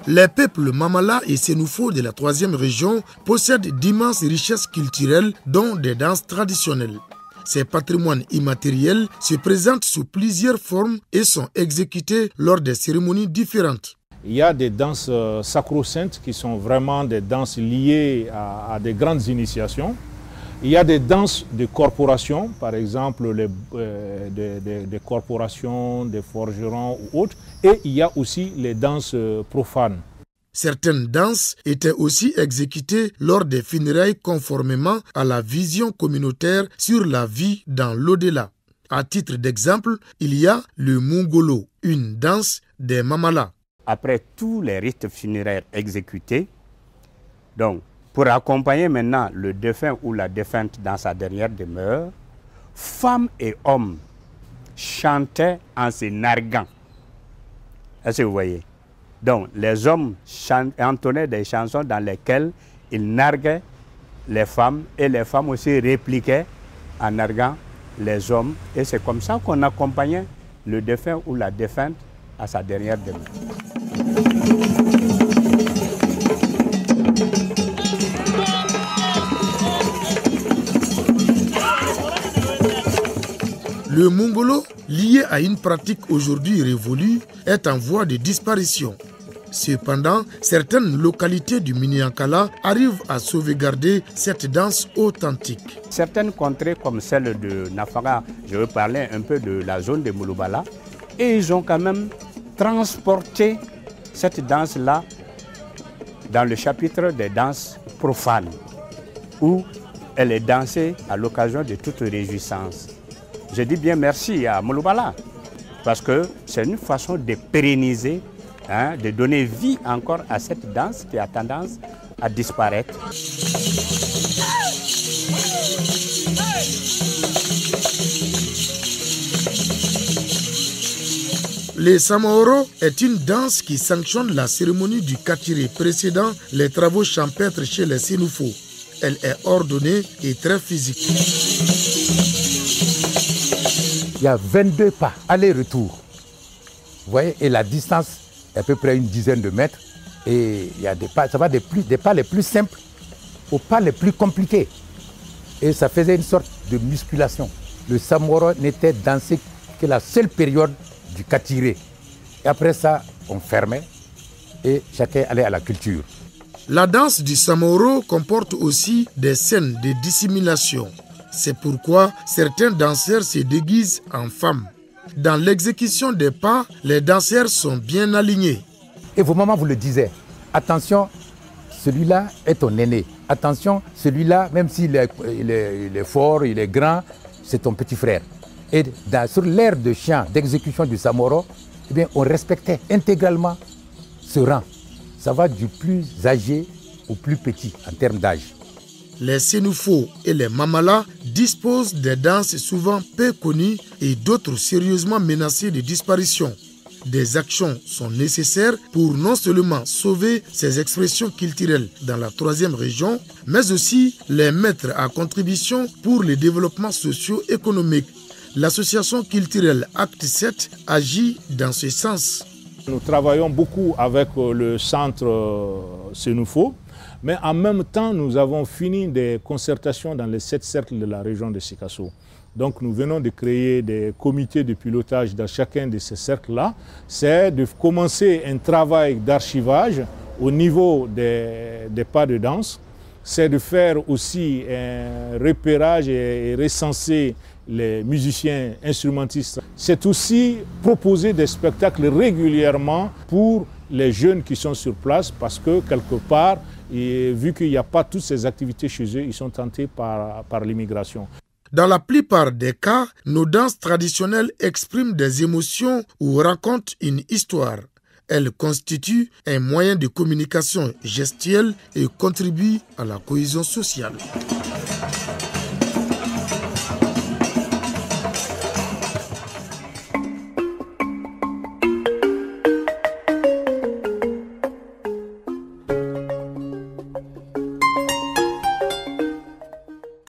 Les peuples Mamala et Sénoufo de la 3e région possèdent d'immenses richesses culturelles, dont des danses traditionnelles. Ces patrimoines immatériels se présentent sous plusieurs formes et sont exécutés lors des cérémonies différentes. Il y a des danses sacro-saintes qui sont vraiment des danses liées à des grandes initiations. Il y a des danses de corporations, par exemple des corporations, des forgerons ou autres. Et il y a aussi les danses profanes. Certaines danses étaient aussi exécutées lors des funérailles conformément à la vision communautaire sur la vie dans l'au-delà. À titre d'exemple, il y a le Mungolo, une danse des Mamala. Après tous les rites funéraires exécutés, donc pour accompagner maintenant le défunt ou la défunte dans sa dernière demeure, femmes et hommes chantaient en se narguant. Est-ce que vous voyez? Donc les hommes entonnaient des chansons dans lesquelles ils narguaient les femmes et les femmes aussi répliquaient en narguant les hommes. Et c'est comme ça qu'on accompagnait le défunt ou la défunte à sa dernière demeure. Le Mungolo, lié à une pratique aujourd'hui révolue, est en voie de disparition. Cependant, certaines localités du Minyankala arrivent à sauvegarder cette danse authentique. Certaines contrées comme celle de Nafara, je veux parler un peu de la zone de Mouloubala, et ils ont quand même transporté cette danse-là dans le chapitre des danses profanes, où elle est dansée à l'occasion de toute réjouissance. Je dis bien merci à Mouloubala, parce que c'est une façon de pérenniser, de donner vie encore à cette danse qui a tendance à disparaître. Le Samaoro est une danse qui sanctionne la cérémonie du Katiré précédant les travaux champêtres chez les Sénoufo. Elle est ordonnée et très physique. Il y a 22 pas, aller-retour. Vous voyez, et la distance est à peu près une dizaine de mètres. Et il y a des pas, ça va des pas les plus simples aux pas les plus compliqués. Et ça faisait une sorte de musculation. Le Samaoro n'était dansé que la seule période du Katiré. Et après ça, on fermait et chacun allait à la culture. La danse du Samaoro comporte aussi des scènes de dissimulation. C'est pourquoi certains danseurs se déguisent en femmes. Dans l'exécution des pas, les danseurs sont bien alignés. Et vos mamans vous le disaient, attention, celui-là est ton aîné. Attention, celui-là, même s'il est fort, il est grand, c'est ton petit frère. Et sur l'air de chant d'exécution du Samaoro, eh bien, on respectait intégralement ce rang. Ça va du plus âgé au plus petit en termes d'âge. Les Sénoufo et les Mamala disposent des danses souvent peu connues et d'autres sérieusement menacées de disparition. Des actions sont nécessaires pour non seulement sauver ces expressions culturelles dans la 3e région, mais aussi les mettre à contribution pour le développement socio-économique. L'association culturelle Acte 7 agit dans ce sens. Nous travaillons beaucoup avec le centre Sénoufo, mais en même temps, nous avons fini des concertations dans les 7 cercles de la région de Sikasso. Donc nous venons de créer des comités de pilotage dans chacun de ces cercles-là. C'est de commencer un travail d'archivage au niveau des pas de danse. C'est de faire aussi un repérage et recenser les musiciens instrumentistes. C'est aussi proposer des spectacles régulièrement pour les jeunes qui sont sur place parce que quelque part, et vu qu'il n'y a pas toutes ces activités chez eux, ils sont tentés par l'immigration. Dans la plupart des cas, nos danses traditionnelles expriment des émotions ou racontent une histoire. Elles constituent un moyen de communication gestuelle et contribuent à la cohésion sociale.